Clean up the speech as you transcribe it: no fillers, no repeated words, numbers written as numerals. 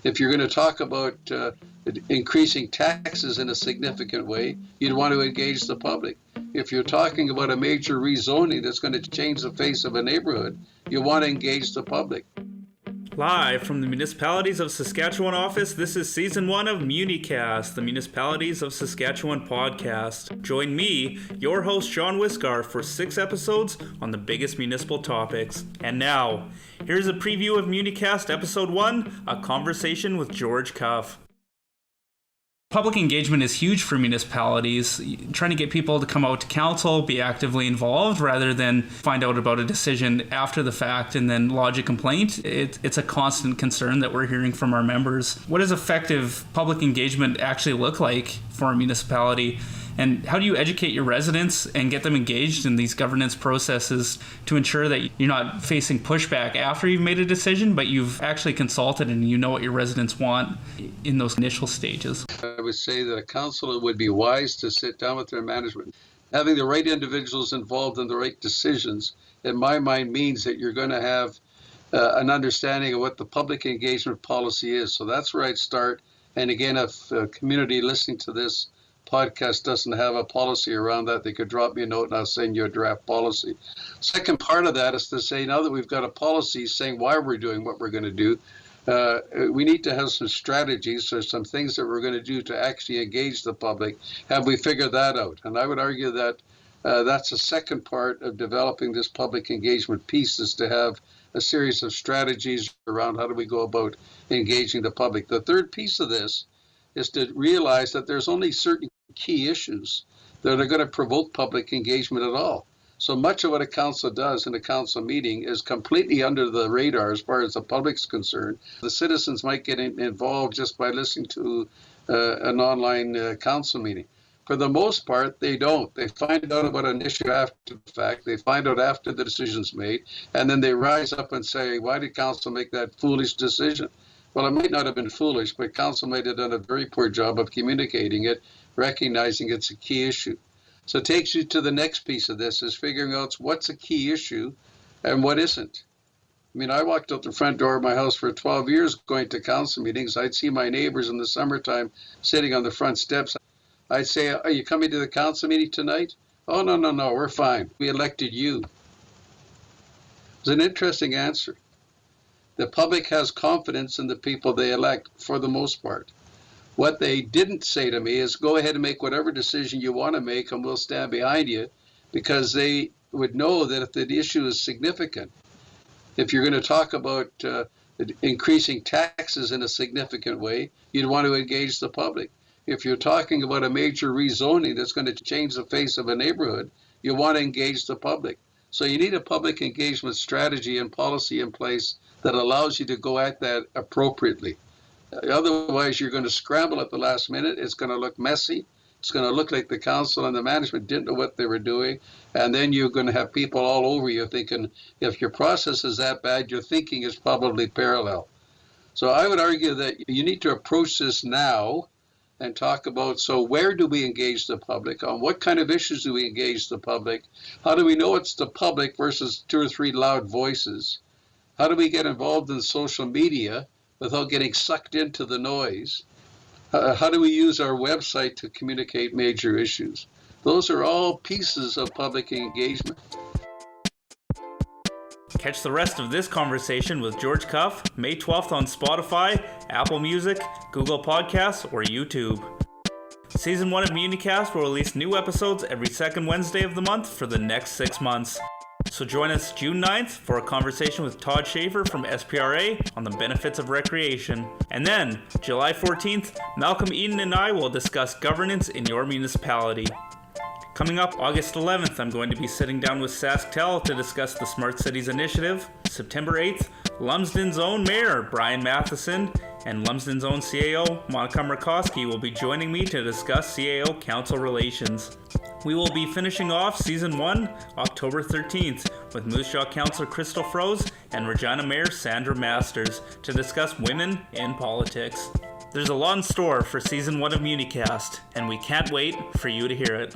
If you're going to talk about increasing taxes in a significant way, you'd want to engage the public. If you're talking about a major rezoning that's going to change the face of a neighborhood, you want to engage the public. Live from the Municipalities of Saskatchewan office, this is Season 1 of MuniCast, the Municipalities of Saskatchewan podcast. Join me, your host John Wisgar, for 6 episodes on the biggest municipal topics. And now, here's a preview of MuniCast Episode 1, a conversation with George Cuff. Public engagement is huge for municipalities, trying to get people to come out to council, be actively involved, rather than find out about a decision after the fact and then lodge a complaint. It's a constant concern that we're hearing from our members. What does effective public engagement actually look like for a municipality? And how do you educate your residents and get them engaged in these governance processes to ensure that you're not facing pushback after you've made a decision, but you've actually consulted and you know what your residents want in those initial stages? I would say that a council would be wise to sit down with their management. Having the right individuals involved in the right decisions, in my mind, means that you're going to have an understanding of what the public engagement policy is. So that's where I'd start. And again, if a community listening to this podcast doesn't have a policy around that, they could drop me a note and I'll send you a draft policy. Second part of that is to say, now that we've got a policy saying why we're doing what we're going to do, we need to have some strategies or some things that we're going to do to actually engage the public. Have we figured that out? And I would argue that that's the second part of developing this public engagement piece, is to have a series of strategies around how do we go about engaging the public. The third piece of this is to realize that there's only certain key issues that are going to provoke public engagement at all. So much of what a council does in a council meeting is completely under the radar as far as the public's concerned. The citizens might get involved just by listening to an online council meeting. For the most part, they don't. They find out about an issue after the fact. They find out after the decision's made, and then they rise up and say, why did council make that foolish decision? Well, it might not have been foolish, but council might have done a very poor job of communicating it, recognizing it's a key issue. So it takes you to the next piece of this, is figuring out what's a key issue and what isn't. I mean, I walked out the front door of my house for 12 years going to council meetings. I'd see my neighbors in the summertime sitting on the front steps. I'd say, are you coming to the council meeting tonight? Oh, no, we're fine. We elected you. It's an interesting answer. The public has confidence in the people they elect for the most part. What they didn't say to me is, go ahead and make whatever decision you want to make and we'll stand behind you, because they would know that if the issue is significant, if you're going to talk about increasing taxes in a significant way, you'd want to engage the public. If you're talking about a major rezoning that's going to change the face of a neighborhood, you want to engage the public. So you need a public engagement strategy and policy in place that allows you to go at that appropriately. Otherwise, you're going to scramble at the last minute. It's going to look messy. It's going to look like the council and the management didn't know what they were doing. And then you're going to have people all over you thinking, if your process is that bad, your thinking is probably parallel. So I would argue that you need to approach this now and talk about, so where do we engage the public? On what kind of issues do we engage the public? How do we know it's the public versus 2 or 3 loud voices? How do we get involved in social media without getting sucked into the noise? How do we use our website to communicate major issues? Those are all pieces of public engagement. Catch the rest of this conversation with George Cuff May 12th on Spotify, Apple Music, Google Podcasts, or YouTube. Season 1 of MuniCast will release new episodes every second Wednesday of the month for the next 6 months. So join us June 9th for a conversation with Todd Schaefer from SPRA on the benefits of recreation. And then, July 14th, Malcolm Eden and I will discuss governance in your municipality. Coming up August 11th, I'm going to be sitting down with SaskTel to discuss the Smart Cities Initiative. September 8th, Lumsden's own Mayor, Brian Matheson, and Lumsden's own CAO, Monica Murkowski, will be joining me to discuss CAO Council relations. We will be finishing off Season 1, October 13th, with Moose Jaw Councillor Crystal Froese and Regina Mayor Sandra Masters to discuss women in politics. There's a lot in store for Season 1 of MuniCast, and we can't wait for you to hear it.